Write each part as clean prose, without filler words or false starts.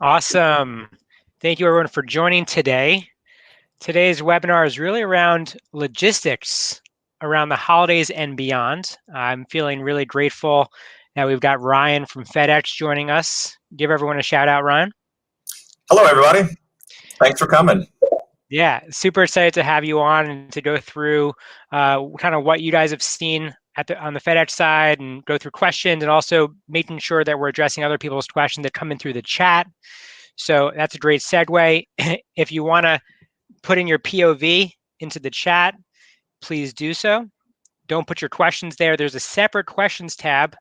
Awesome. Thank you everyone for joining today. Today's webinar is really around logistics around the holidays and beyond. I'm feeling really grateful that we've got Ryan from FedEx joining us. Give everyone a shout out, Ryan. Hello, everybody. Thanks for coming. Yeah, super excited to have you on and to go through kind of what you guys have seen on the FedEx side and go through questions, and also making sure that we're addressing other people's questions that come in through the chat. So that's a great segue. If you want to put in your POV into the chat, please do so. Don't put your questions there. There's a separate questions tab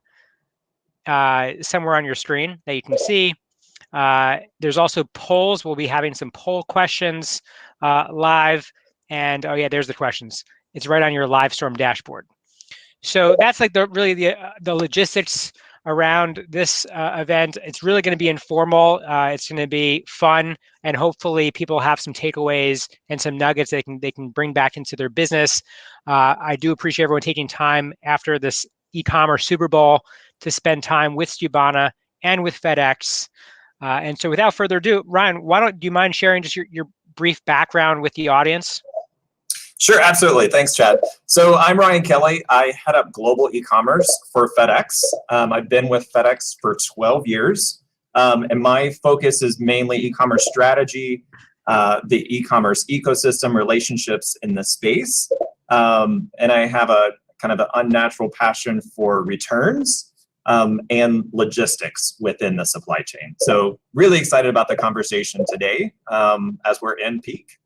somewhere on your screen that you can see. There's also polls. We'll be having some poll questions live. And oh yeah, there's the questions. It's right on your Livestorm dashboard. So that's like really the logistics around this event. It's really going to be informal. It's going to be fun, and hopefully people have some takeaways and some nuggets they can bring back into their business. I do appreciate everyone taking time after this e-commerce Super Bowl to spend time with Skubana and with FedEx. And so without further ado, Ryan, do you mind sharing just your brief background with the audience? Sure, absolutely. Thanks, Chad. So I'm Ryan Kelly. I head up global e-commerce for FedEx. I've been with FedEx for 12 years, and my focus is mainly e-commerce strategy, the e-commerce ecosystem, relationships in the space, and I have a kind of an unnatural passion for returns and logistics within the supply chain. So really excited about the conversation today as we're in peak.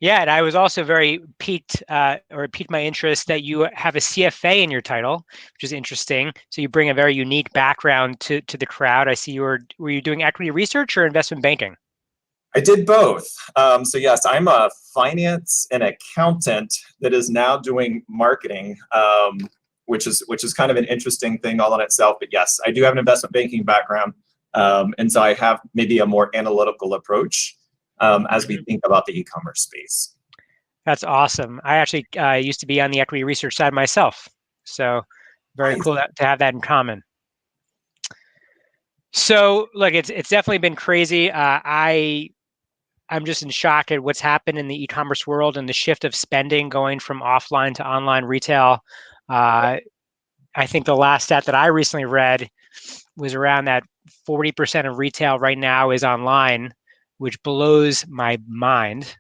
Yeah, and I was also very piqued, or it piqued my interest that you have a CFA in your title, which is interesting. So you bring a very unique background to the crowd. I see were you doing equity research or investment banking? I did both. So yes, I'm a finance and accountant that is now doing marketing, which is kind of an interesting thing all in itself. But yes, I do have an investment banking background, and so I have maybe a more analytical approach as we think about the e-commerce space. That's awesome. I actually used to be on the equity research side myself. So very cool to have that in common. So look, it's definitely been crazy. I'm just in shock at what's happened in the e-commerce world and the shift of spending going from offline to online retail. I think the last stat that I recently read was around that 40% of retail right now is online, which blows my mind.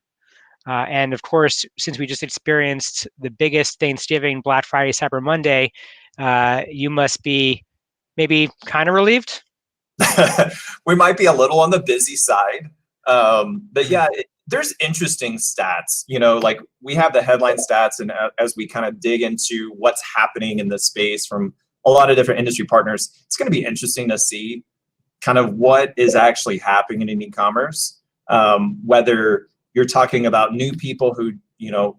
And of course, since we just experienced the biggest Thanksgiving, Black Friday, Cyber Monday, you must be maybe kind of relieved? We might be a little on the busy side. But yeah, there's interesting stats. You know, like we have the headline stats, and as we kind of dig into what's happening in this space from a lot of different industry partners, it's going to be interesting to see kind of what is actually happening in e-commerce, whether you're talking about new people who, you know,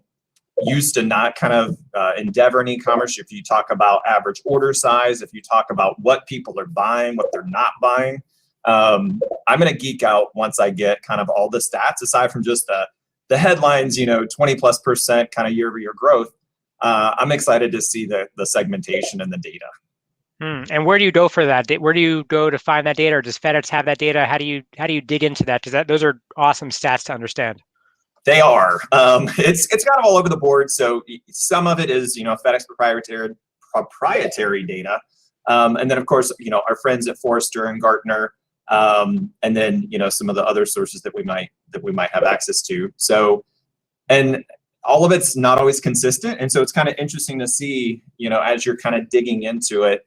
used to not kind of endeavor in e-commerce, if you talk about average order size, if you talk about what people are buying, what they're not buying. I'm going to geek out once I get kind of all the stats, aside from just the headlines, you know, 20+% kind of year-over-year growth. I'm excited to see the segmentation and the data. And where do you go for that? Where do you go to find that data, or does FedEx have that data? How do you dig into that? Because those are awesome stats to understand. They are. It's kind of all over the board. So some of it is, you know, FedEx proprietary data, and then of course, you know, our friends at Forrester and Gartner, and then, you know, some of the other sources that we might have access to. So, and all of it's not always consistent, and so it's kind of interesting to see, you know, as you're kind of digging into it,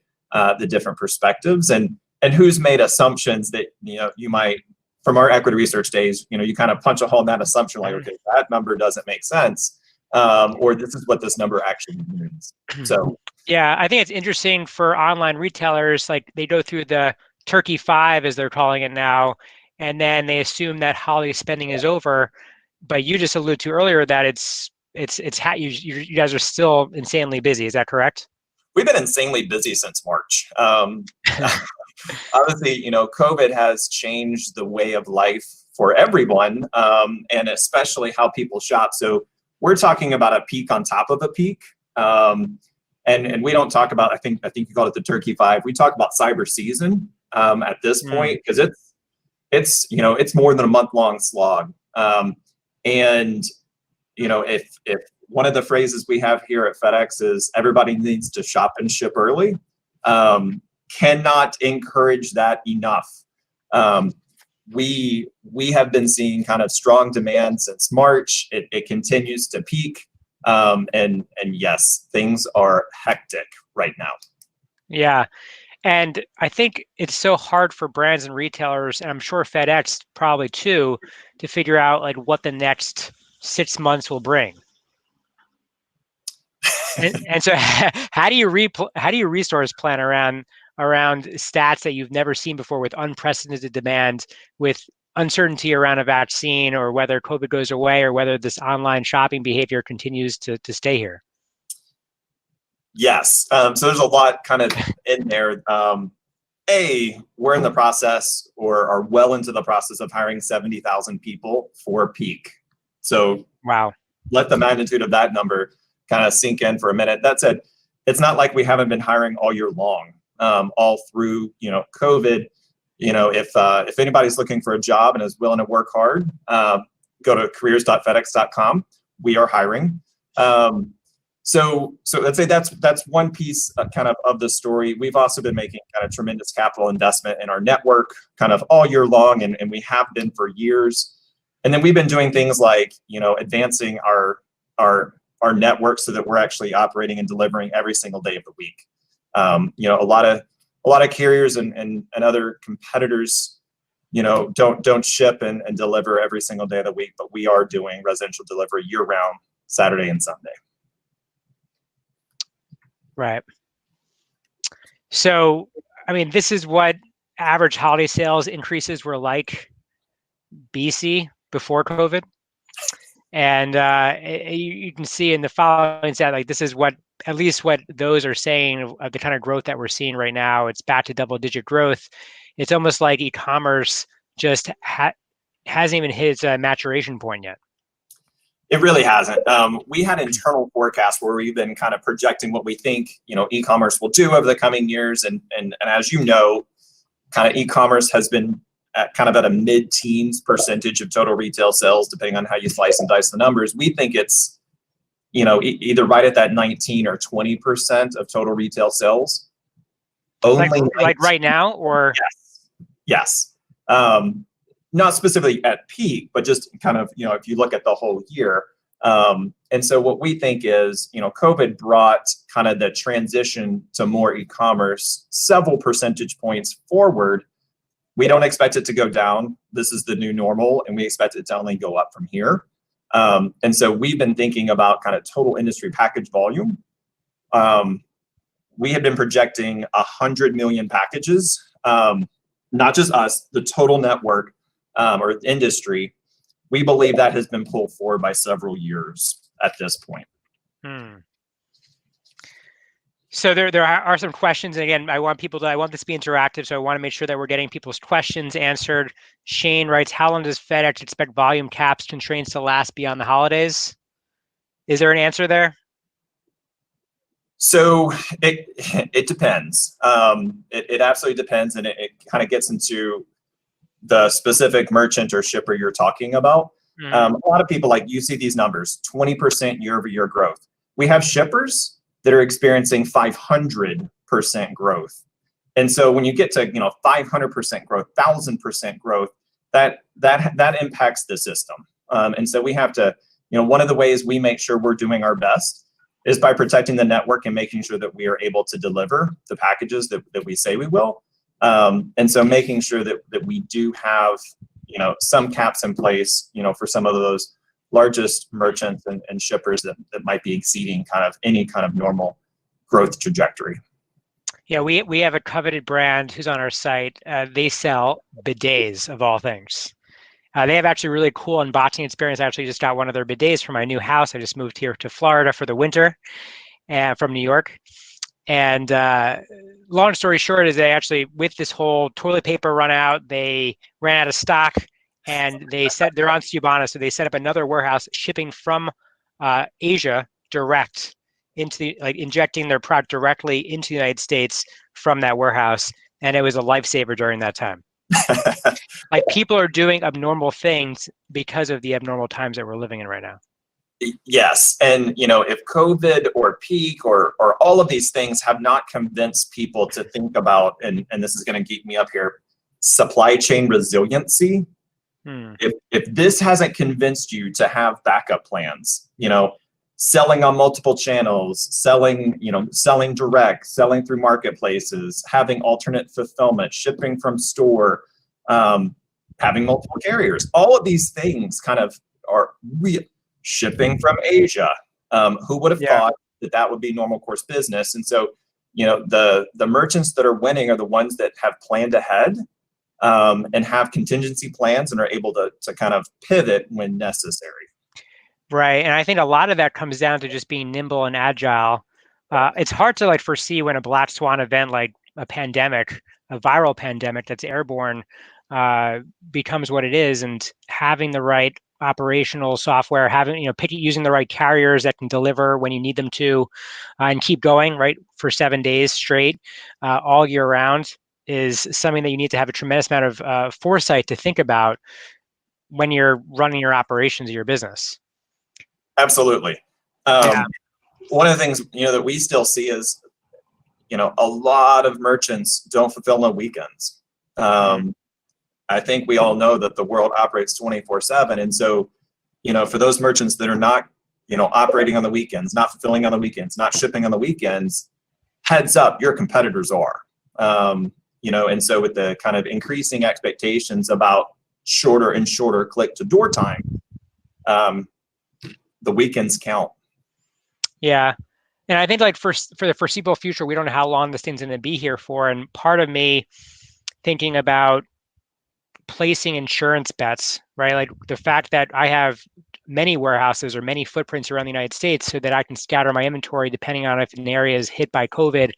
the different perspectives and who's made assumptions that, you know, you might, from our equity research days, you know, you kind of punch a hole in that assumption, like, okay, that number doesn't make sense, or this is what this number actually means. So yeah, I think it's interesting for online retailers, like they go through the Turkey 5, as they're calling it now, and then they assume that holiday spending is over. But you just alluded to earlier that you guys are still insanely busy. Is that correct? We've been insanely busy since March. Obviously, you know, COVID has changed the way of life for everyone, and especially how people shop. So we're talking about a peak on top of a peak. And we don't talk about, I think you called it the Turkey 5. We talk about cyber season at this point, because it's more than a month-long slog. And if one of the phrases we have here at FedEx is everybody needs to shop and ship early, cannot encourage that enough. We have been seeing kind of strong demand since March. It continues to peak, and yes, things are hectic right now. Yeah. And I think it's so hard for brands and retailers, and I'm sure FedEx probably too, to figure out like what the next 6 months will bring. And so how do you resource plan around stats that you've never seen before, with unprecedented demand, with uncertainty around a vaccine, or whether COVID goes away, or whether this online shopping behavior continues to stay here? Yes. So there's a lot kind of in there. We're in the process, or are well into the process, of hiring 70,000 people for peak. So wow, let the magnitude of that number kind of sink in for a minute. That said, it's not like we haven't been hiring all year long, all through COVID. If anybody's looking for a job and is willing to work hard, go to careers.fedex.com. We are hiring. So let's say that's one piece kind of the story. We've also been making kind of tremendous capital investment in our network kind of all year long, and we have been for years. And then we've been doing things like advancing our network so that we're actually operating and delivering every single day of the week. A lot of carriers and other competitors don't ship and deliver every single day of the week, but we are doing residential delivery year round, Saturday and Sunday. Right. So, I mean, this is what average holiday sales increases were like BC, before COVID. And you can see in the following stat, like, this is at least what those are saying of the kind of growth that we're seeing right now. It's back to double-digit growth. It's almost like e-commerce just hasn't even hit its maturation point yet. It really hasn't. We had internal forecasts where we've been kind of projecting what we think e-commerce will do over the coming years, and as you know, kind of e-commerce has been at a mid-teens percentage of total retail sales, depending on how you slice and dice the numbers. We think it's either right at that 19 or 20% of total retail sales. Only like right now, or yes. Not specifically at peak, but just kind of, if you look at the whole year. And so what we think is, COVID brought kind of the transition to more e-commerce several percentage points forward. We don't expect it to go down. This is the new normal, and we expect it to only go up from here. And so we've been thinking about kind of total industry package volume. We have been projecting 100 million packages, not just us, the total network, or industry. We believe that has been pulled forward by several years at this point. So there are some questions, and again, I want this to be interactive, so I want to make sure that we're getting people's questions answered. Shane writes, how long does FedEx expect volume caps constraints to last beyond the holidays? Is there an answer there? So it depends. It absolutely depends, and it kind of gets into the specific merchant or shipper you're talking about. A lot of people, like, you see these numbers, 20% year-over-year growth. We have shippers that are experiencing 500% growth. And so when you get to 500% growth, 1,000% growth, that impacts the system. And so we have to, one of the ways we make sure we're doing our best is by protecting the network and making sure that we are able to deliver the packages that we say we will. And so making sure that we do have, some caps in place, for some of those largest merchants and shippers that might be exceeding kind of any kind of normal growth trajectory. Yeah, we have a coveted brand who's on our site. They sell bidets, of all things. They have actually really cool unboxing experience. I actually just got one of their bidets for my new house. I just moved here to Florida for the winter, from New York. And long story short is they actually, with this whole toilet paper run out, they ran out of stock, and they're on Skubana, so they set up another warehouse shipping from Asia direct into injecting their product directly into the United States from that warehouse, and it was a lifesaver during that time. like people are doing abnormal things because of the abnormal times that we're living in right now. Yes. And, if COVID or peak or all of these things have not convinced people to think about, and this is going to geek me up here, supply chain resiliency. If this hasn't convinced you to have backup plans, selling on multiple channels, selling direct, selling through marketplaces, having alternate fulfillment, shipping from store, having multiple carriers, all of these things kind of are real. Shipping from Asia. Who would have thought that would be normal course business? And so, the merchants that are winning are the ones that have planned ahead and have contingency plans and are able to kind of pivot when necessary. Right. And I think a lot of that comes down to just being nimble and agile. It's hard to foresee when a black swan event like a pandemic, a viral pandemic that's airborne, becomes what it is, and having the right operational software, using the right carriers that can deliver when you need them to, and keep going right for 7 days straight, all year round, is something that you need to have a tremendous amount of foresight to think about when you're running your operations of your business. Absolutely. One of the things that we still see is a lot of merchants don't fulfill on weekends. I think we all know that the world operates 24/7. And so, for those merchants that are not, operating on the weekends, not fulfilling on the weekends, not shipping on the weekends, heads up, your competitors are. And so with the kind of increasing expectations about shorter and shorter click to door time, the weekends count. Yeah. And I think for the foreseeable future, we don't know how long this thing's going to be here for. And part of me thinking about placing insurance bets, right? Like the fact that I have many warehouses or many footprints around the United States so that I can scatter my inventory depending on if an area is hit by COVID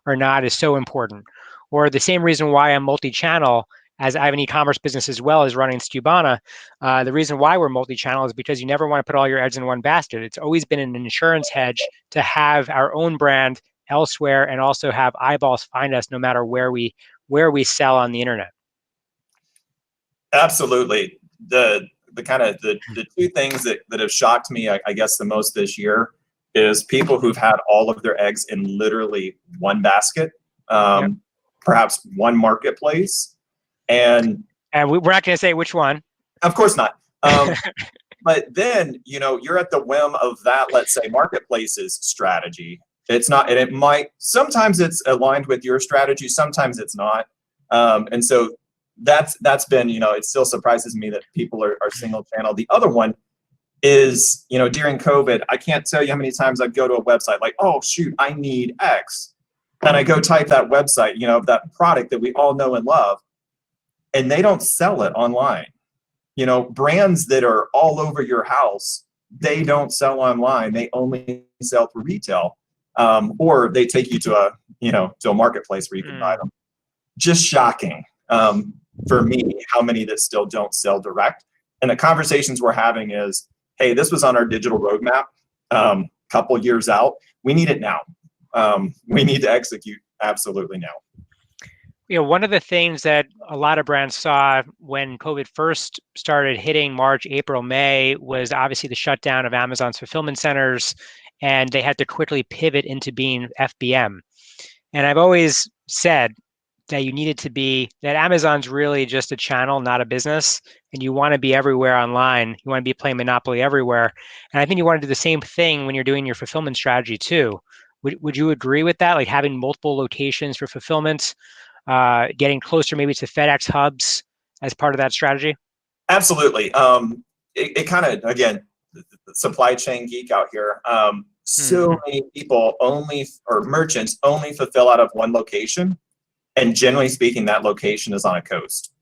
or not is so important. Or the same reason why I'm multi-channel, as I have an e-commerce business as well as running Skubana. The reason why we're multi-channel is because you never want to put all your eggs in one basket. It's always been an insurance hedge to have our own brand elsewhere and also have eyeballs find us no matter where we sell on the internet. Absolutely. The two things that have shocked me, I guess, the most this year is people who've had all of their eggs in literally one basket, perhaps one marketplace. And we're not going to say which one. Of course not. But then, you're at the whim of that, let's say, marketplace's strategy. It's not, and it might, sometimes it's aligned with your strategy, sometimes it's not. And so that's been, it still surprises me that people are single channel. The other one is, during COVID, I can't tell you how many times I'd go to a website like, oh, shoot, I need X. And I go type that website, that product that we all know and love, and they don't sell it online. Brands that are all over your house, they don't sell online. They only sell through retail, or they take you to a marketplace where you can buy them. Just shocking. For me, how many that still don't sell direct. And the conversations we're having is, hey, this was on our digital roadmap couple years out. We need it now. We need to execute absolutely now. One of the things that a lot of brands saw when COVID first started hitting March, April, May was obviously the shutdown of Amazon's fulfillment centers, and they had to quickly pivot into being FBM. And I've always said that you needed to be, that Amazon's really just a channel, not a business, and you want to be everywhere online. You want to be playing Monopoly everywhere. And I think you want to do the same thing when you're doing your fulfillment strategy too. Would you agree with that? Like having multiple locations for fulfillment, getting closer maybe to FedEx hubs as part of that strategy? Absolutely. It kind of, again, the supply chain geek out here. So many people merchants only fulfill out of one location. And generally speaking, that location is on a coast.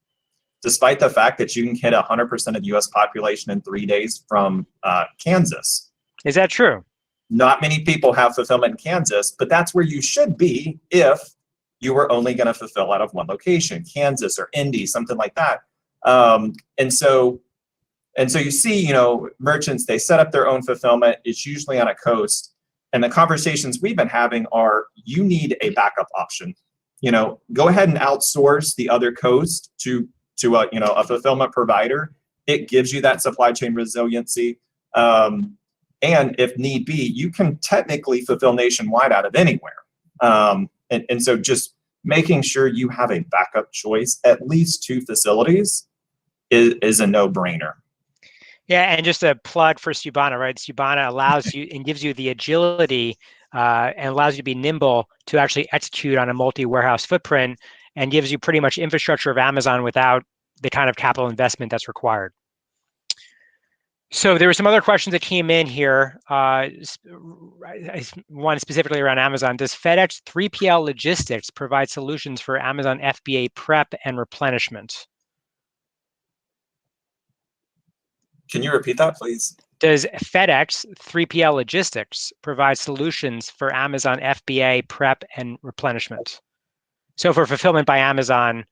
Despite the fact that you can hit 100% of the US population in 3 days from Kansas. Is that true? Not many people have fulfillment in Kansas, but that's where you should be if you were only going to fulfill out of one location, Kansas or Indy, something like that. And so you see, merchants, they set up their own fulfillment. It's usually on a coast. And the conversations we've been having are, you need a backup option. Go ahead and outsource the other coast to to a fulfillment provider, it gives you that supply chain resiliency. And if need be, you can technically fulfill nationwide out of anywhere. And so just making sure you have a backup choice, at least 2 facilities, is a no-brainer. Yeah, and just a plug for Skubana, right? Skubana allows you and gives you the agility and allows you to be nimble to actually execute on a multi-warehouse footprint, and gives you pretty much infrastructure of Amazon without the kind of capital investment that's required. So there were some other questions that came in here. One specifically around Amazon. Does FedEx 3PL Logistics provide solutions for Amazon FBA prep and replenishment? Can you repeat that, please? Does FedEx 3PL Logistics provide solutions for Amazon FBA prep and replenishment? So for fulfillment by Amazon,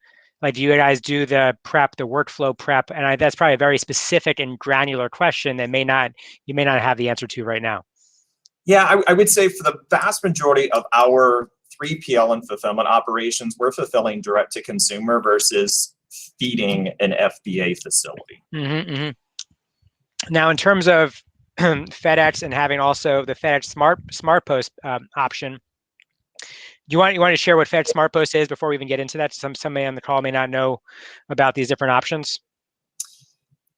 like, do you guys do the prep, the workflow prep? And that's probably a very specific and granular question that you may not have the answer to right now. Yeah, I would say for the vast majority of our 3PL and fulfillment operations, we're fulfilling direct to consumer versus feeding an FBA facility. Now, in terms of FedEx and having also the FedEx Smart Post option, you want to share what FedEx Smart Post is before we even get into that? Somebody on the call may not know about these different options.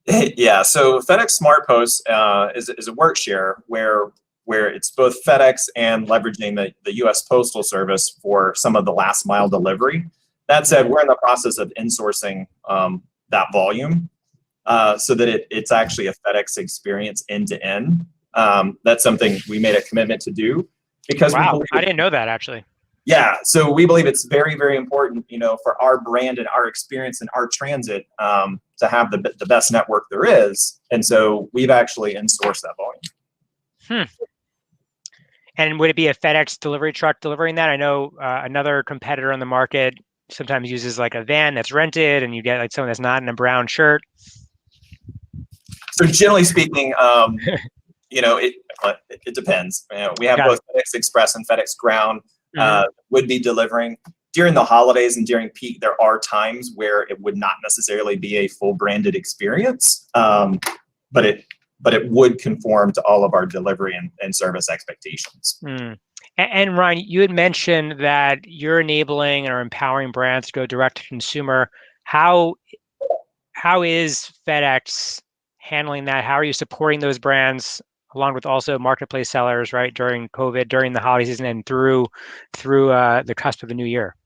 Yeah, so FedEx Smart Post is a work share where it's both FedEx and leveraging the U.S. Postal Service for some of the last mile delivery. That said, we're in the process of insourcing that volume so that it's actually a FedEx experience end to end. That's something we made a commitment to do because wow, I didn't know that actually. Yeah, so we believe it's very, very important, for our brand and our experience and our transit to have the best network there is. And so we've actually insourced that volume. And would it be a FedEx delivery truck delivering that? I know another competitor on the market sometimes uses like a van that's rented, and you get like someone that's not in a brown shirt. So generally speaking, it depends. We have both FedEx Express and FedEx Ground would be delivering. During the holidays and during peak, there are times where it would not necessarily be a full branded experience, but it would conform to all of our delivery and service expectations. And Ryan, you had mentioned that you're enabling or empowering brands to go direct to consumer. How is FedEx handling that? How are you supporting those brands along with also marketplace sellers, right, during COVID, during the holiday season, and through the cusp of the new year?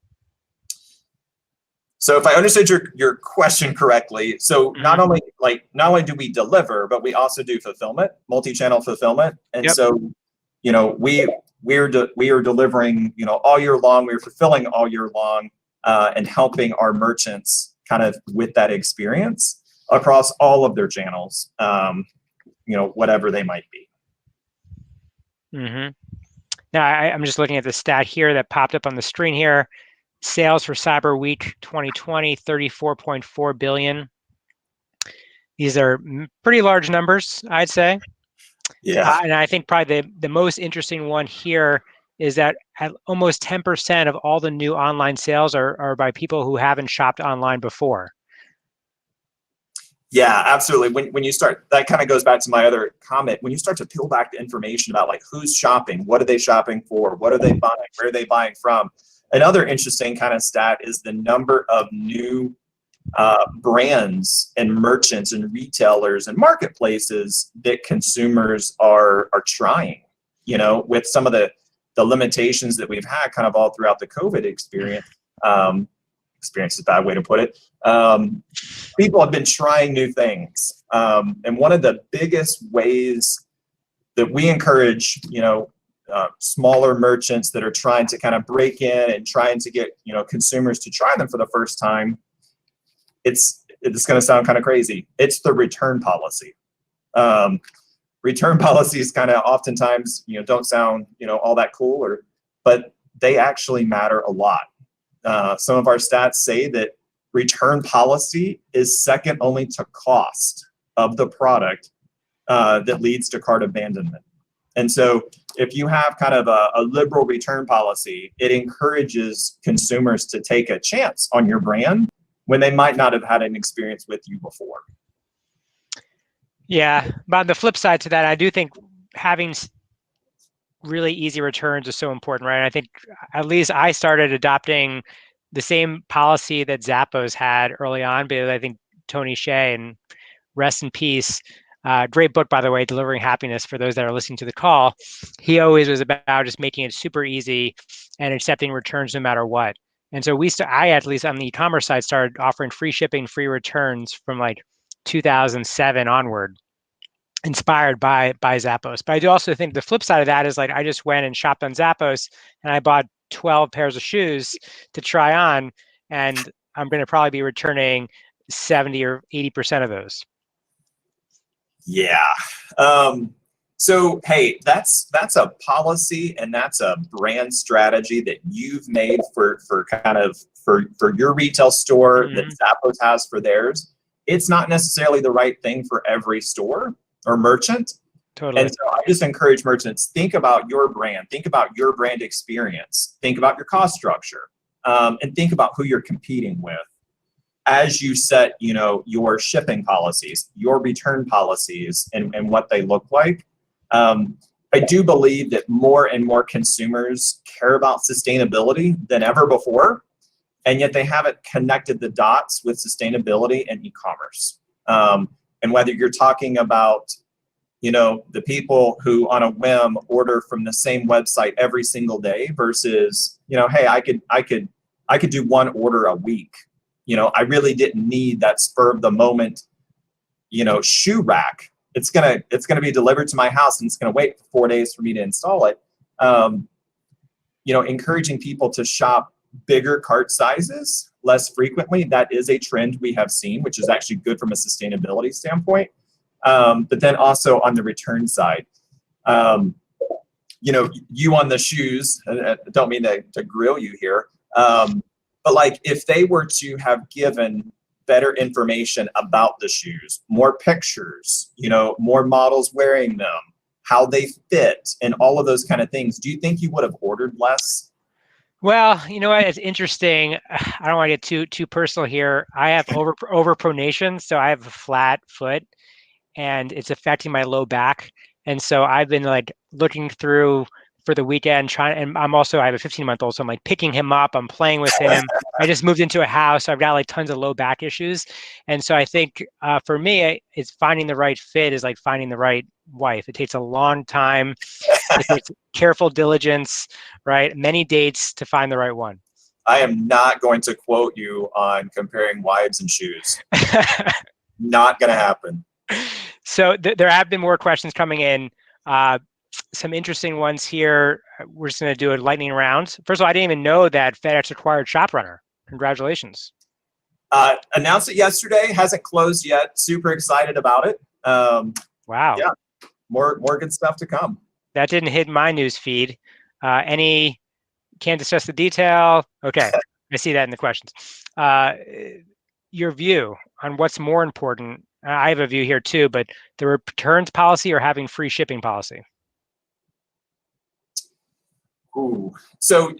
So if I understood your question correctly, so not only do we deliver, but we also do fulfillment, multi-channel fulfillment. And so, we are delivering, all year long. We're fulfilling all year long and helping our merchants kind of with that experience across all of their channels, whatever they might be. Now, I'm just looking at the stat here that popped up on the screen here. Sales for Cyber Week 2020, $34.4 billion. These are pretty large numbers, I'd say. Yeah. And I think probably the most interesting one here is that almost 10% of all the new online sales are by people who haven't shopped online before. Yeah, absolutely. When you start, that kind of goes back to my other comment. When you start to peel back the information about like who's shopping, what are they shopping for, what are they buying, where are they buying from? Another interesting kind of stat is the number of new brands and merchants and retailers and marketplaces that consumers are trying, with some of the limitations that we've had kind of all throughout the COVID experience. Experience is a bad way to put it. People have been trying new things. And one of the biggest ways that we encourage, smaller merchants that are trying to kind of break in and trying to get, consumers to try them for the first time, it's going to sound kind of crazy. It's the return policy. Return policies kind of oftentimes, don't sound, all that cool, but they actually matter a lot. Some of our stats say that return policy is second only to cost of the product that leads to cart abandonment. And so if you have kind of a liberal return policy, it encourages consumers to take a chance on your brand when they might not have had an experience with you before. Yeah, but on the flip side to that, I do think having really easy returns is so important, right? And I think at least I started adopting the same policy that Zappos had early on, because I think Tony Hsieh, and rest in peace, great book, by the way, Delivering Happiness, for those that are listening to the call. He always was about just making it super easy and accepting returns no matter what. And so I, at least on the e-commerce side, started offering free shipping, free returns from like 2007 onward, inspired by Zappos. But I do also think the flip side of that is, like, I just went and shopped on Zappos and I bought 12 pairs of shoes to try on, and I'm going to probably be returning 70 or 80% of those. Yeah. So, hey, that's a policy and that's a brand strategy that you've made for your retail store, that Zappos has for theirs. It's not necessarily the right thing for every store or merchant. Totally. And so I just encourage merchants, think about your brand, think about your brand experience, think about your cost structure, and think about who you're competing with as you set, your shipping policies, your return policies, and what they look like. I do believe that more and more consumers care about sustainability than ever before, and yet they haven't connected the dots with sustainability and e-commerce. And whether you're talking about, the people who on a whim order from the same website every single day versus, hey, I could do one order a week. I really didn't need that spur of the moment, shoe rack. It's gonna be delivered to my house and it's gonna wait for 4 days for me to install it. Encouraging people to shop bigger cart sizes less frequently. That is a trend we have seen, which is actually good from a sustainability standpoint. But then also on the return side, you on the shoes, don't mean to grill you here, but like if they were to have given better information about the shoes, more pictures, more models wearing them, how they fit, and all of those kind of things, do you think you would have ordered less? Well, you know what? It's interesting. I don't want to get too personal here. I have overpronation, so I have a flat foot, and it's affecting my low back. And so I've been like looking through for the weekend, and I have a 15-month-old, so I'm like picking him up, I'm playing with him. I just moved into a house, so I've got like tons of low back issues. And so I think for me, it's finding the right fit is like finding the right wife. It takes a long time. It takes careful diligence, right? Many dates to find the right one. I am not going to quote you on comparing wives and shoes. Not going to happen. So there have been more questions coming in. Some interesting ones here. We're just going to do a lightning round. First of all, I didn't even know that FedEx acquired ShopRunner. Congratulations. Announced it yesterday. Hasn't closed yet. Super excited about it. Wow. Yeah. More good stuff to come. That didn't hit my news feed. Can't discuss the detail. Okay. I see that in the questions. Your view on what's more important. I have a view here too, but the returns policy or having free shipping policy? Ooh. So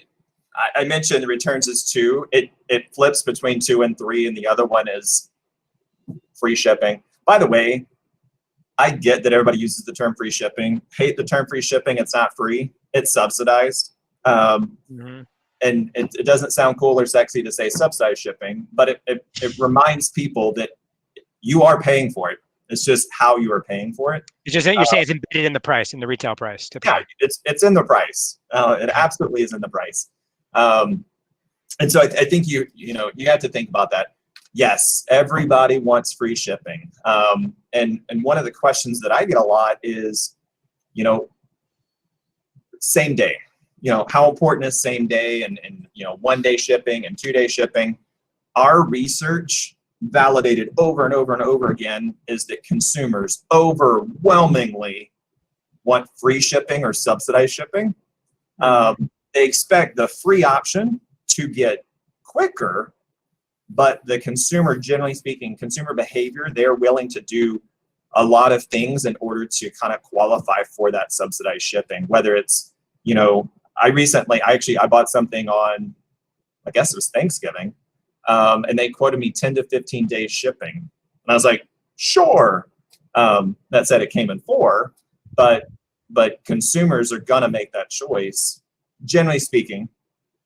I mentioned the returns is 2. It flips between 2 and 3, and the other one is free shipping. By the way, I get that everybody uses the term free shipping. Hate the term free shipping. It's not free. It's subsidized. And it doesn't sound cool or sexy to say subsidized shipping, but it reminds people that you are paying for it. It's just how you are paying for it. It's just you're saying it's embedded in the price, in the retail price. Yeah, it's in the price. It absolutely is in the price. And so I think you have to think about that. Yes, everybody wants free shipping. And one of the questions that I get a lot is, same day. How important is same day and 1-day shipping and 2-day shipping? Our research validated over and over and over again is that consumers overwhelmingly want free shipping or subsidized shipping. They expect the free option to get quicker, but the consumer, generally speaking, consumer behavior, they're willing to do a lot of things in order to kind of qualify for that subsidized shipping. Whether it's, I bought something on, I guess it was Thanksgiving, and they quoted me 10 to 15 days shipping. And I was like, sure. That said, it came in 4, but consumers are gonna make that choice. Generally speaking,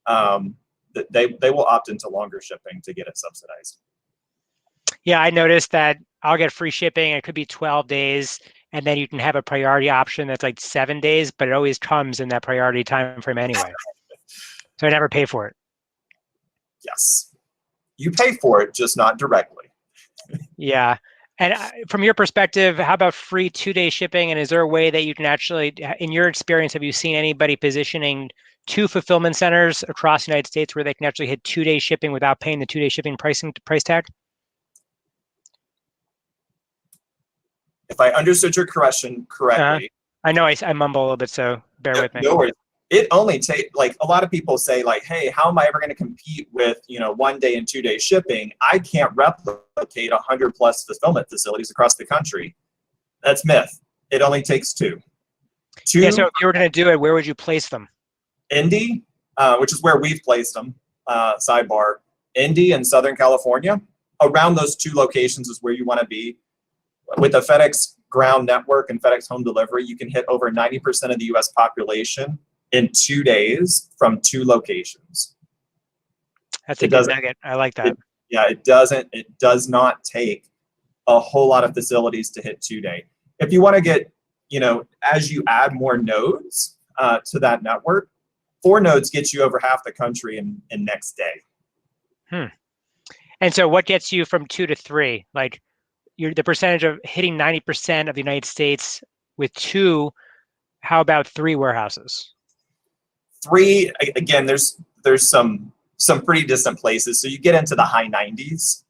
they will opt into longer shipping to get it subsidized. Yeah, I noticed that I'll get free shipping. It could be 12 days, and then you can have a priority option that's like 7 days, but it always comes in that priority time frame anyway. So I never pay for it. Yes, you pay for it, just not directly. Yeah. And from your perspective, how about free 2-day shipping? And is there a way that you can actually, in your experience, have you seen anybody positioning 2 fulfillment centers across the United States where they can actually hit 2-day shipping without paying the 2-day shipping price tag? If I understood your question correctly. I know I mumble a little bit, so bear with me. No worries. It only takes, like, a lot of people say, like, hey, how am I ever going to compete with, 1 day and 2 day shipping? I can't replicate 100 plus fulfillment facilities across the country. That's myth. It only takes 2. Yeah, so if you were going to do it, where would you place them? Indy, which is where we've placed them, sidebar. Indy and Southern California. Around those 2 locations is where you want to be. With the FedEx Ground network and FedEx Home Delivery, you can hit over 90% of the US population in 2 days from 2 locations. That's a good nugget. I like that. It does not take a whole lot of facilities to hit 2-day. If you want to get, as you add more nodes to that network, 4 nodes gets you over half the country in next day. And so what gets you from 2 to 3? Like, the percentage of hitting 90% of the United States with 2, how about 3 warehouses? 3, again, there's some pretty distant places. So you get into the high 90s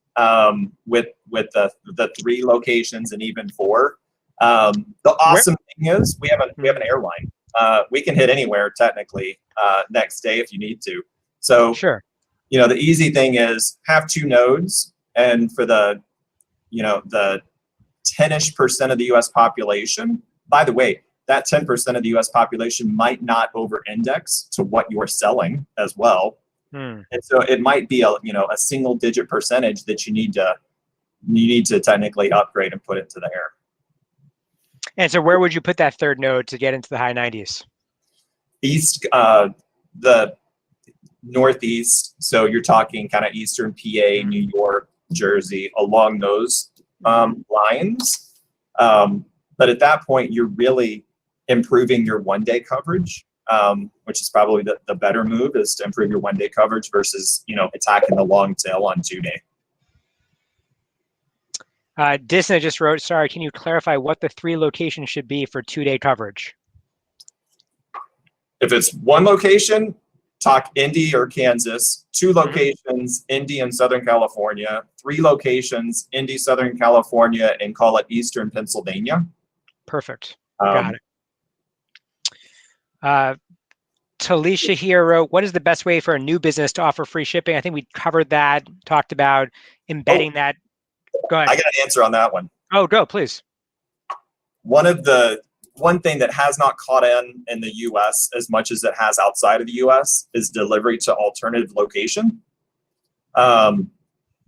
with the 3 locations and even 4. The awesome thing is we have an airline. We can hit anywhere technically next day if you need to. So sure. The easy thing is have 2 nodes, and for the 10-ish% of the US population, by the way, that 10% of the US population might not over-index to what you're selling as well. And so it might be a single digit percentage that you need to technically upgrade and put into the air. And so where would you put that 3rd node to get into the high 90s? East, the Northeast. So you're talking kind of Eastern PA, New York, Jersey, along those lines. But at that point, you're really improving your 1-day coverage, which is probably the better move, is to improve your 1-day coverage versus attacking the long tail on 2-day. Disney just wrote, sorry, can you clarify what the 3 locations should be for 2-day coverage? If it's 1 location, talk Indy or Kansas. 2 locations, Indy and Southern California. 3 locations, Indy, Southern California, and call it Eastern Pennsylvania. Perfect. Got it. Talisha here wrote, what is the best way for a new business to offer free shipping? I think we covered that, talked about embedding that. Go ahead. I got an answer on that one. Oh, go, please. One thing that has not caught in the US as much as it has outside of the US is delivery to alternative location.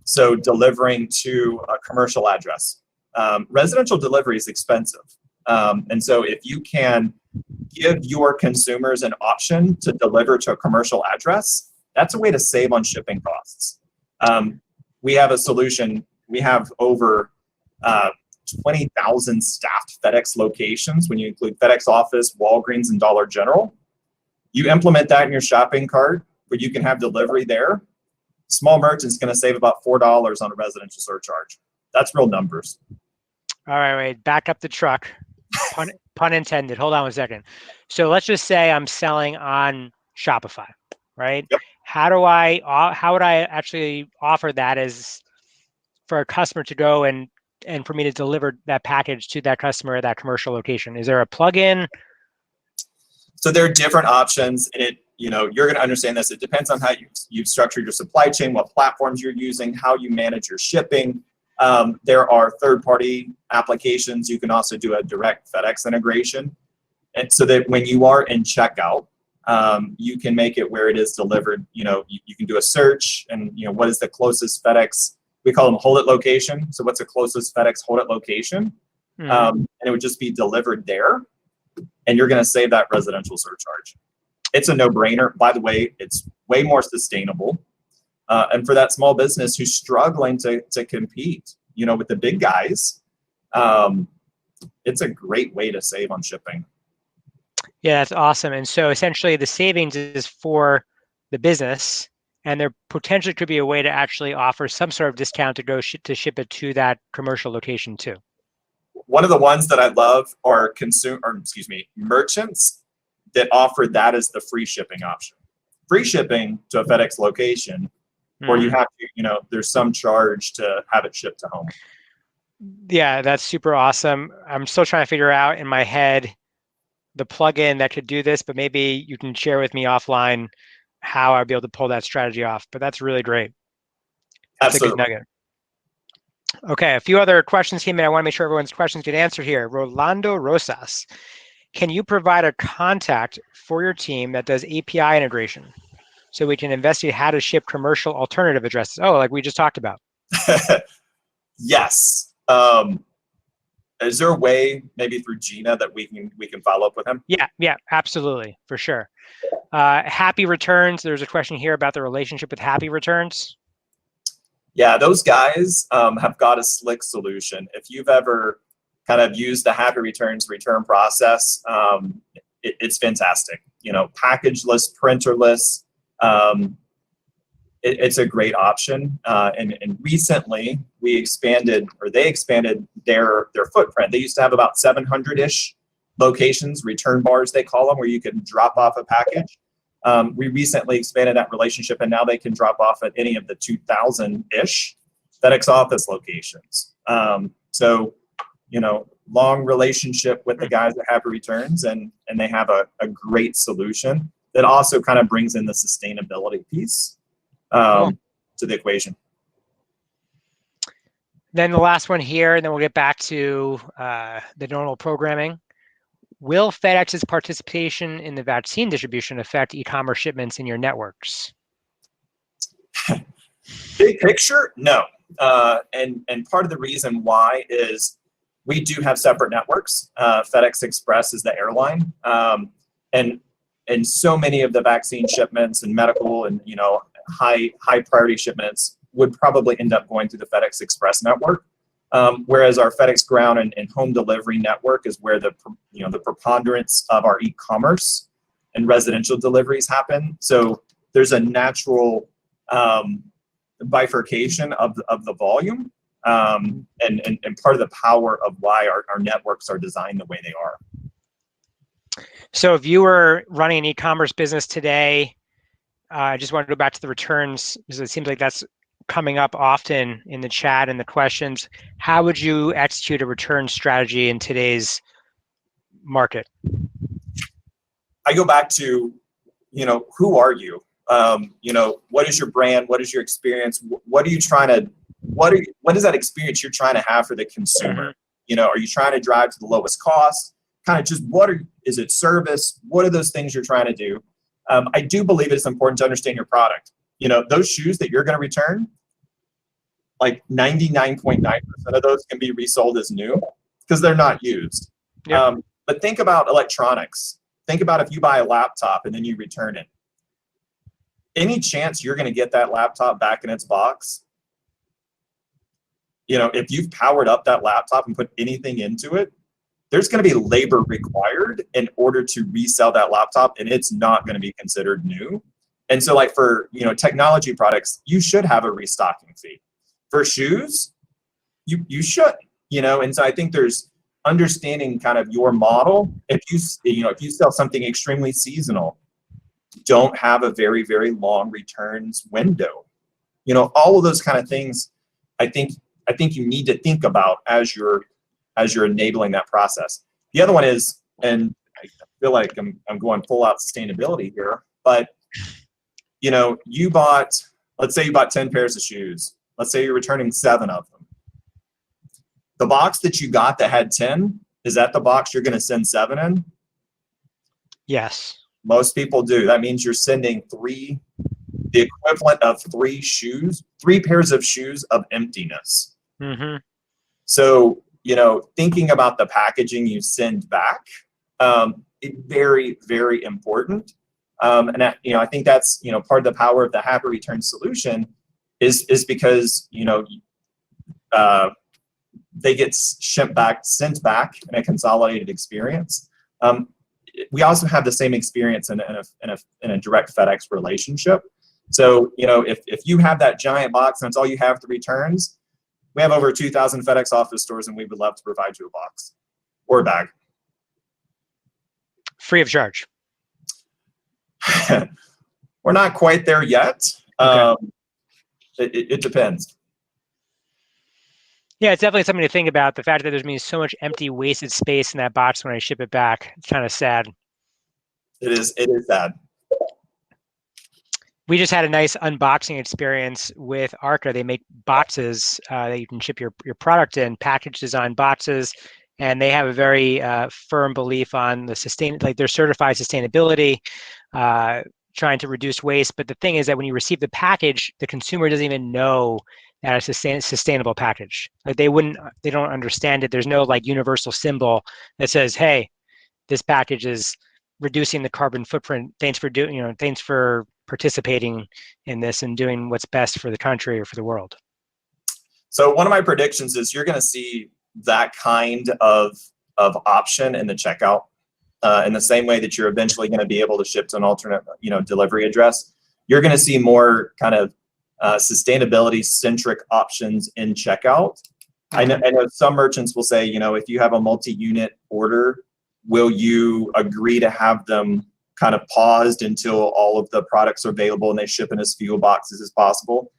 So delivering to a commercial address. Residential delivery is expensive. And so if you can give your consumers an option to deliver to a commercial address, that's a way to save on shipping costs. We have a solution. We have over 20,000 staffed FedEx locations when you include FedEx Office, Walgreens, and Dollar General. You implement that in your shopping cart where you can have delivery there. Small merchant's going to save about $4 on a residential surcharge. That's real numbers. All right, wait, back up the truck. Pun intended. Hold on 1 second. So let's just say I'm selling on Shopify, right? Yep. How would I actually offer that as for a customer to go and for me to deliver that package to that customer at that commercial location? Is there a plugin? So there are different options, and you're going to understand this. It depends on how you've structured your supply chain, what platforms you're using, how you manage your shipping. There are third-party applications. You can also do a direct FedEx integration. And so that when you are in checkout, You can make it where it is delivered. You can do a search and, what is the closest FedEx? We call them hold it location. So what's the closest FedEx hold it location? And it would just be delivered there. And you're going to save that residential surcharge. It's a no-brainer. By the way, it's way more sustainable. And for that small business who's struggling to compete, with the big guys, it's a great way to save on shipping. Yeah, that's awesome. And so essentially the savings is for the business, and there potentially could be a way to actually offer some sort of discount to go to ship it to that commercial location too. One of the ones that I love are merchants that offer that as the free shipping option. Free shipping to a FedEx location, or you have to, there's some charge to have it shipped to home. Yeah, that's super awesome. I'm still trying to figure out in my head the plugin that could do this, but maybe you can share with me offline how I'd be able to pull that strategy off. But that's really great. That's Absolutely. a good nugget. Okay, a few other questions came in. I want to make sure everyone's questions get answered here. Rolando Rosas, can you provide a contact for your team that does API integration so we can investigate how to ship commercial alternative addresses? Oh, like we just talked about. Yes. Is there a way, maybe through Gina, that we can follow up with him? Yeah, absolutely, for sure. Happy Returns. There's a question here about the relationship with Happy Returns. Yeah, those guys have got a slick solution. If you've ever kind of used the Happy Returns return process, it's fantastic. Packageless, printerless. It's a great option. And recently they expanded their footprint. They used to have about 700-ish locations, return bars they call them, where you can drop off a package. We recently expanded that relationship, and now they can drop off at any of the 2,000-ish FedEx office locations. So, long relationship with the guys at Happy Returns, and they have a great solution that also kind of brings in the sustainability piece to the equation. Then the last one here, and then we'll get back to the normal programming. Will FedEx's participation in the vaccine distribution affect e-commerce shipments in your networks? Big picture, no. And part of the reason why is we do have separate networks. FedEx Express is the airline, and so many of the vaccine shipments and medical and high priority shipments would probably end up going through the FedEx Express network. Whereas our FedEx Ground and home delivery network is where the preponderance of our e-commerce and residential deliveries happen. So there's a natural bifurcation of the volume, and part of the power of why our networks are designed the way they are. So if you were running an e-commerce business today, I just want to go back to the returns because it seems like that's coming up often in the chat and the questions. How would you execute a return strategy in today's market? I go back to, who are you? What is your brand? What is your experience? What is that experience you're trying to have for the consumer? Are you trying to drive to the lowest cost? Kind of just is it service? What are those things you're trying to do? I do believe it's important to understand your product. Those shoes that you're going to return, like 99.9% of those can be resold as new because they're not used. Yep. But think about electronics. Think about if you buy a laptop and then you return it. Any chance you're going to get that laptop back in its box? If you've powered up that laptop and put anything into it, there's going to be labor required in order to resell that laptop, and it's not going to be considered new. And so like for, technology products, you should have a restocking fee. For shoes, you should, and so I think there's understanding kind of your model. If you sell something extremely seasonal, don't have a very, very long returns window. All of those kind of things, I think you need to think about as you're enabling that process. The other one is, and I feel like I'm going full out sustainability here, but let's say you bought 10 pairs of shoes. Let's say you're returning 7 of them. The box that you got that had 10, is that the box you're going to send 7 in? Yes. Most people do. That means you're sending the equivalent of 3 pairs of shoes of emptiness. Mm-hmm. So, thinking about the packaging you send back, very, very important. I think that's, part of the power of the Happy Return solution is because, they get sent back in a consolidated experience. We also have the same experience in a direct FedEx relationship. So, if you have that giant box and that's all you have to returns, we have over 2,000 FedEx office stores, and we would love to provide you a box or a bag. Free of charge. We're not quite there yet. Okay. It depends. Yeah, it's definitely something to think about. The fact that there's been so much empty, wasted space in that box when I ship it back. It's kind of sad. It is sad. We just had a nice unboxing experience with Arca. They make boxes that you can ship your product in, package design boxes, and they have a very firm belief on the they're certified sustainability, trying to reduce waste. But the thing is that when you receive the package, the consumer doesn't even know that it's a sustainable package. Like they don't understand it. There's no like universal symbol that says, "Hey, this package is reducing the carbon footprint. Thanks for participating in this and doing what's best for the country or for the world." So one of my predictions is you're going to see that kind of option in the checkout, in the same way that you're eventually going to be able to ship to an alternate, delivery address. You're going to see more kind of sustainability centric options in checkout. I know some merchants will say, if you have a multi-unit order, will you agree to have them kind of paused until all of the products are available and they ship in as few boxes as possible?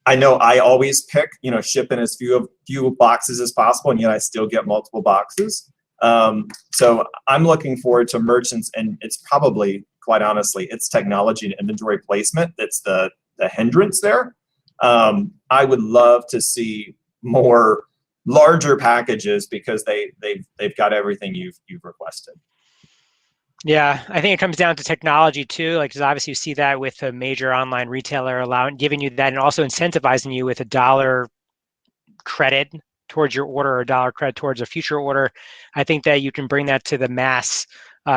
I know I always pick, ship in as few boxes as possible, and yet I still get multiple boxes. So I'm looking forward to merchants, and it's probably, quite honestly, it's technology and inventory placement that's the hindrance there. I would love to see more larger packages because they've got everything you've requested. Yeah, I think it comes down to technology too. Like, because obviously you see that with a major online retailer giving you that, and also incentivizing you with $1 credit towards your order or $1 credit towards a future order. I think that you can bring that to the mass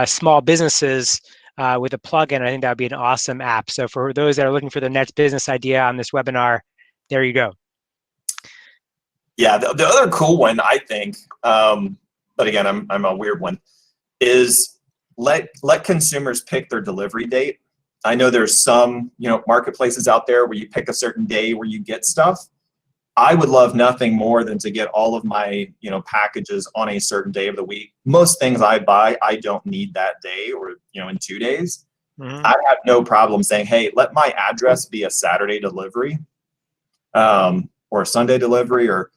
small businesses with a plugin. I think that would be an awesome app. So for those that are looking for the next business idea on this webinar, there you go. Yeah, the other cool one, I think, but again, I'm a weird one, is let consumers pick their delivery date. I know there's some, marketplaces out there where you pick a certain day where you get stuff. I would love nothing more than to get all of my, packages on a certain day of the week. Most things I buy, I don't need that day or, in 2 days. Mm-hmm. I have no problem saying, hey, let my address be a Saturday delivery, or a Sunday delivery, or,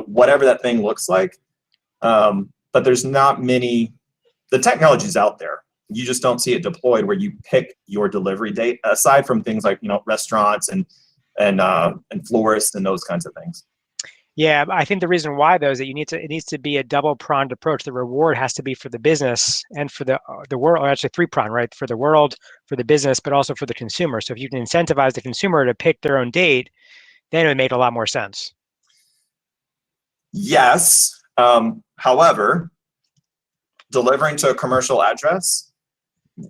whatever that thing looks like. But there's not many. The technology's out there. You just don't see it deployed where you pick your delivery date, aside from things like, restaurants and florists and those kinds of things. Yeah, I think the reason why though is that it needs to be a double-pronged approach. The reward has to be for the business and for the world, or actually three-pronged, right? For the world, for the business, but also for the consumer. So if you can incentivize the consumer to pick their own date, then it would make a lot more sense. Yes. However, delivering to a commercial address,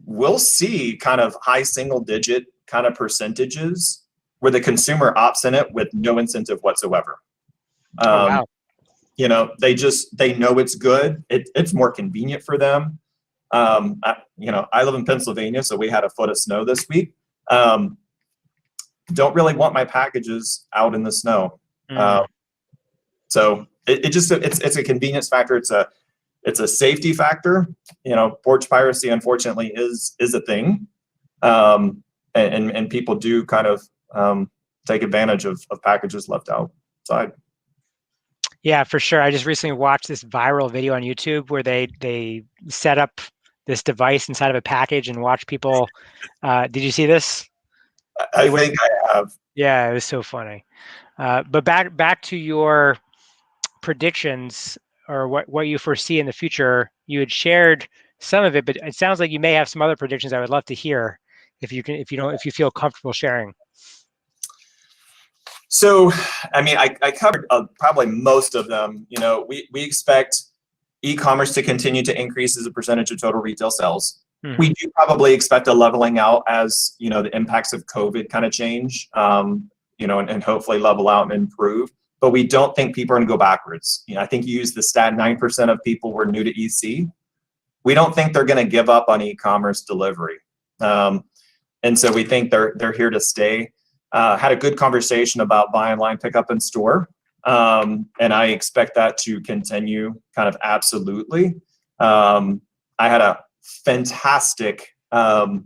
we'll see kind of high single-digit kind of percentages where the consumer opts in it with no incentive whatsoever. Wow. They know it's good. It's more convenient for them. I live in Pennsylvania, so we had a foot of snow this week. Don't really want my packages out in the snow. So it's a convenience factor. It's a safety factor. Porch piracy, unfortunately, is a thing, and people do kind of take advantage of packages left outside. Yeah, for sure. I just recently watched this viral video on YouTube where they set up this device inside of a package and watch people. Did you see this? I think I have. Yeah, it was so funny. But back to your predictions, or what you foresee in the future. You had shared some of it, but it sounds like you may have some other predictions I would love to hear if you can, if you feel comfortable sharing. So, I mean, I covered probably most of them. You know, we expect e-commerce to continue to increase as a percentage of total retail sales. Mm-hmm. We do probably expect a leveling out as, you know, the impacts of COVID kind of change, you know, and hopefully level out and improve. But we don't think people are going to go backwards. You know, I think you used the stat 9% of people were new to EC. We don't think they're going to give up on e-commerce delivery. And so we think they're here to stay. Had a good conversation about buy online, pick up in store. And I expect that to continue kind of absolutely. I had a fantastic buy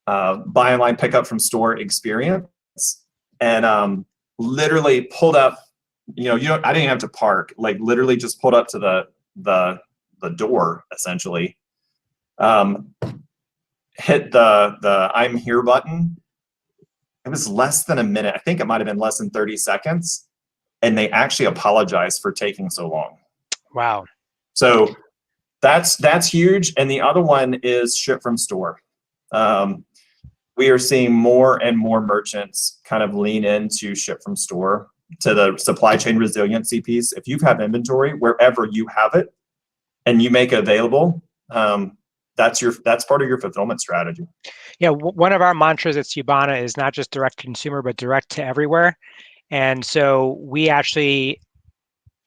online, pick up from store experience, and literally pulled up, you know, I didn't even have to park, like literally just pulled up to the door essentially, hit the I'm here button. It was less than a minute. I think it might have been less than 30 seconds. And they actually apologized for taking so long. Wow. So that's huge. And the other one is ship from store. We are seeing more and more merchants kind of lean into ship from store to the supply chain resiliency piece. If you have inventory wherever you have it and you make it available, that's part of your fulfillment strategy. Yeah, one of our mantras at Skubana is not just direct to consumer, but direct to everywhere. And so we actually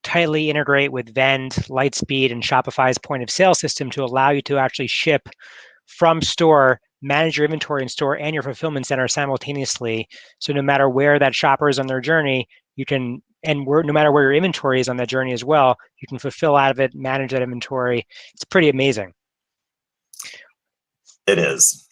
tightly integrate with Vend, Lightspeed, and Shopify's point of sale system to allow you to actually ship from store, manage your inventory in store and your fulfillment center simultaneously. So no matter where that shopper is on their journey, you can, and no matter where your inventory is on that journey as well, you can fulfill out of it, manage that inventory. It's pretty amazing. It is.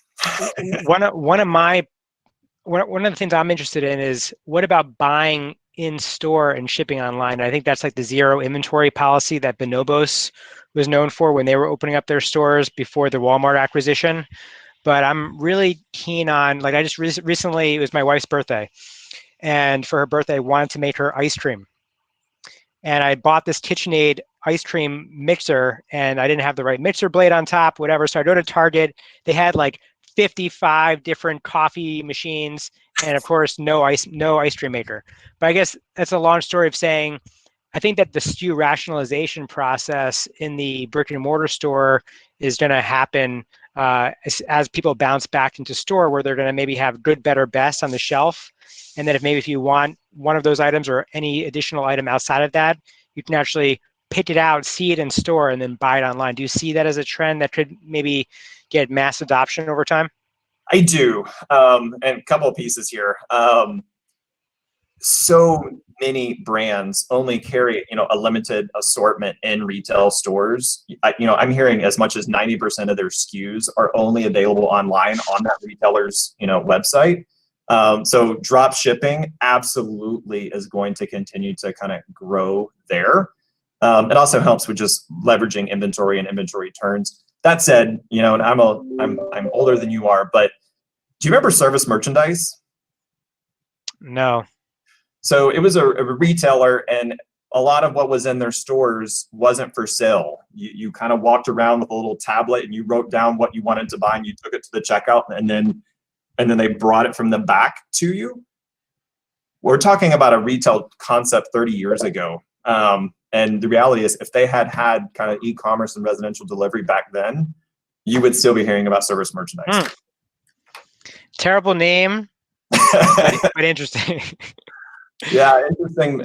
One of the things I'm interested in is, what about buying in store and shipping online? I think that's like the zero inventory policy that Bonobos was known for when they were opening up their stores before the Walmart acquisition. But I'm really keen on, like, I just recently, it was my wife's birthday, and for her birthday, I wanted to make her ice cream. And I bought this KitchenAid ice cream mixer, and I didn't have the right mixer blade on top, whatever. So I go to Target. They had like 55 different coffee machines, and of course, no ice cream maker. But I guess that's a long story of saying, I think that the SKU rationalization process in the brick and mortar store is going to happen as people bounce back into store, where they're going to maybe have good, better, best on the shelf. And then if you want one of those items or any additional item outside of that, you can actually pick it out, see it in store, and then buy it online. Do you see that as a trend that could maybe get mass adoption over time? I do. And a couple of pieces here. So many brands only carry, you know, a limited assortment in retail stores. I'm hearing as much as 90% of their SKUs are only available online on that retailer's, you know, website. So drop shipping absolutely is going to continue to kind of grow there. It also helps with just leveraging inventory and inventory turns. That said, you know, and I'm older than you are, but do you remember Service Merchandise? No. So it was a retailer, and a lot of what was in their stores wasn't for sale. You kind of walked around with a little tablet and you wrote down what you wanted to buy, and you took it to the checkout, and then they brought it from the back to you. We're talking about a retail concept 30 years ago. And the reality is, if they had kind of e-commerce and residential delivery back then, you would still be hearing about Service Merchandise. Terrible name, but interesting. Yeah,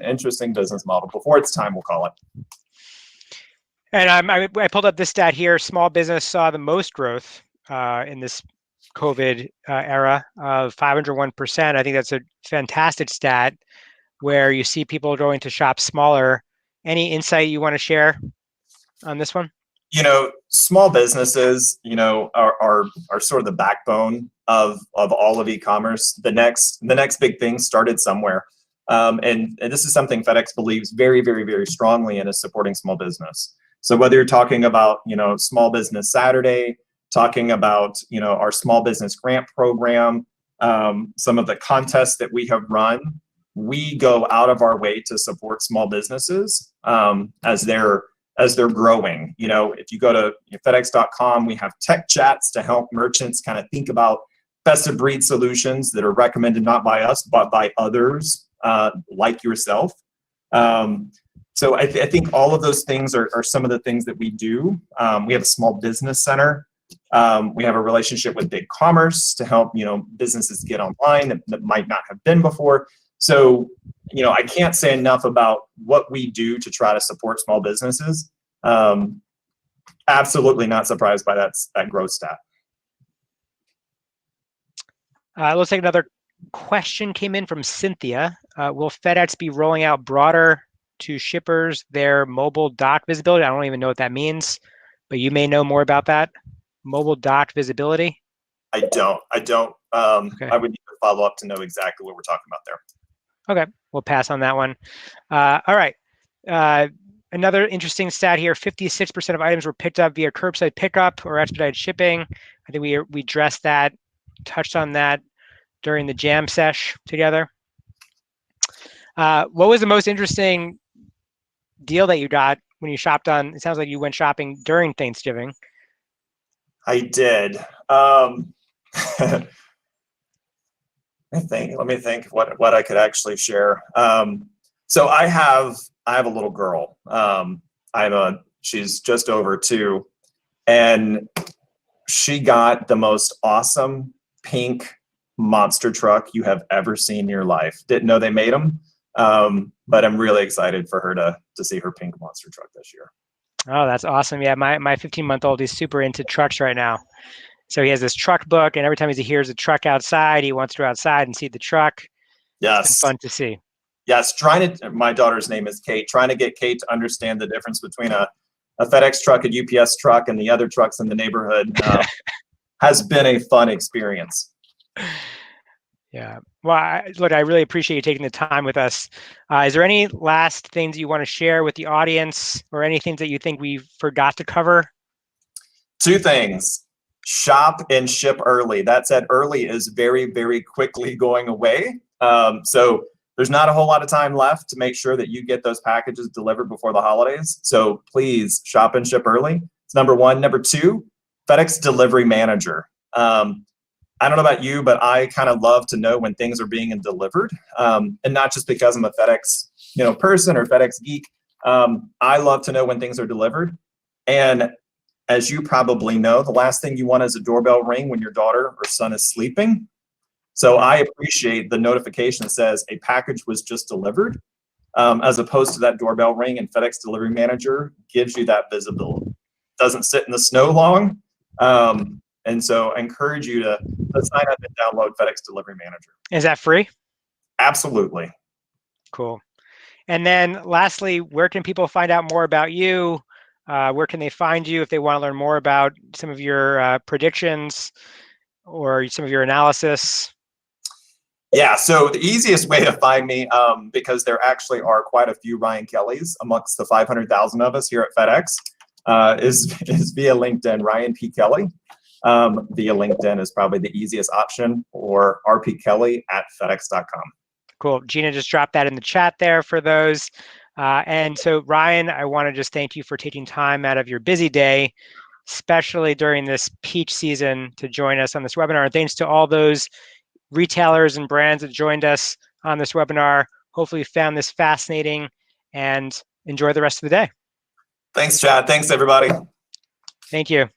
interesting business model. Before its time, we'll call it. And I pulled up this stat here. Small business saw the most growth in this COVID era of 501%. I think that's a fantastic stat, where you see people going to shop smaller. Any insight you want to share on this one? You know, small businesses, you know, are sort of the backbone of all of e-commerce. The next big thing started somewhere. And this is something FedEx believes very, very, very strongly in, is supporting small business. So whether you're talking about, you know, Small Business Saturday, talking about, you know, our small business grant program, some of the contests that we have run, we go out of our way to support small businesses as they're as they're growing. You know, if you go to FedEx.com, we have tech chats to help merchants kind of think about best of breed solutions that are recommended not by us, but by others like yourself. So I think all of those things are some of the things that we do. We have a small business center. We have a relationship with BigCommerce to help, you know, businesses get online that might not have been before. So, you know, I can't say enough about what we do to try to support small businesses. Absolutely not surprised by that growth stat. Looks like another question came in from Cynthia. Will FedEx be rolling out broader to shippers their mobile dock visibility? I don't even know what that means, but you may know more about that. Mobile dock visibility? I don't. Okay. I would need to follow up to know exactly what we're talking about there. Okay, we'll pass on that one. All right. Another interesting stat here, 56% of items were picked up via curbside pickup or expedited shipping. I think we addressed that, touched on that during the jam sesh together. What was the most interesting deal that you got when you shopped on? It sounds like you went shopping during Thanksgiving. I did. Let me think what I could actually share. So I have a little girl. She's just over 2, and she got the most awesome pink monster truck you have ever seen in your life. Didn't know they made them, but I'm really excited for her to see her pink monster truck this year. Oh, that's awesome. Yeah, my 15-month-old is super into trucks right now. So he has this truck book, and every time he hears a truck outside, he wants to go outside and see the truck. Yes. It's been fun to see. Yes, my daughter's name is Kate. Trying to get Kate to understand the difference between a FedEx truck, a UPS truck, and the other trucks in the neighborhood has been a fun experience. Yeah. Well, look, I really appreciate you taking the time with us. Is there any last things you want to share with the audience, or anything that you think we forgot to cover? 2 things. Shop and ship early. That said, early is very, very quickly going away. So there's not a whole lot of time left to make sure that you get those packages delivered before the holidays. So please shop and ship early. It's number 1. Number 2, FedEx Delivery Manager. I don't know about you, but I kind of love to know when things are being delivered, and not just because I'm a FedEx, person or FedEx geek. I love to know when things are delivered. And as you probably know, the last thing you want is a doorbell ring when your daughter or son is sleeping. So I appreciate the notification that says a package was just delivered, as opposed to that doorbell ring, and FedEx Delivery Manager gives you that visibility. Doesn't sit in the snow long. And so I encourage you to sign up and download FedEx Delivery Manager. Is that free? Absolutely. Cool. And then lastly, where can people find out more about you? Where can they find you if they want to learn more about some of your predictions or some of your analysis? Yeah, so the easiest way to find me, because there actually are quite a few Ryan Kellys amongst the 500,000 of us here at FedEx, is via LinkedIn, Ryan P. Kelly. Via LinkedIn is probably the easiest option, or rpkelly@fedex.com. Cool. Gina just dropped that in the chat there for those. And so, Ryan, I want to just thank you for taking time out of your busy day, especially during this peak season, to join us on this webinar. And thanks to all those retailers and brands that joined us on this webinar. Hopefully you found this fascinating, and enjoy the rest of the day. Thanks, Chad. Thanks, everybody. Thank you.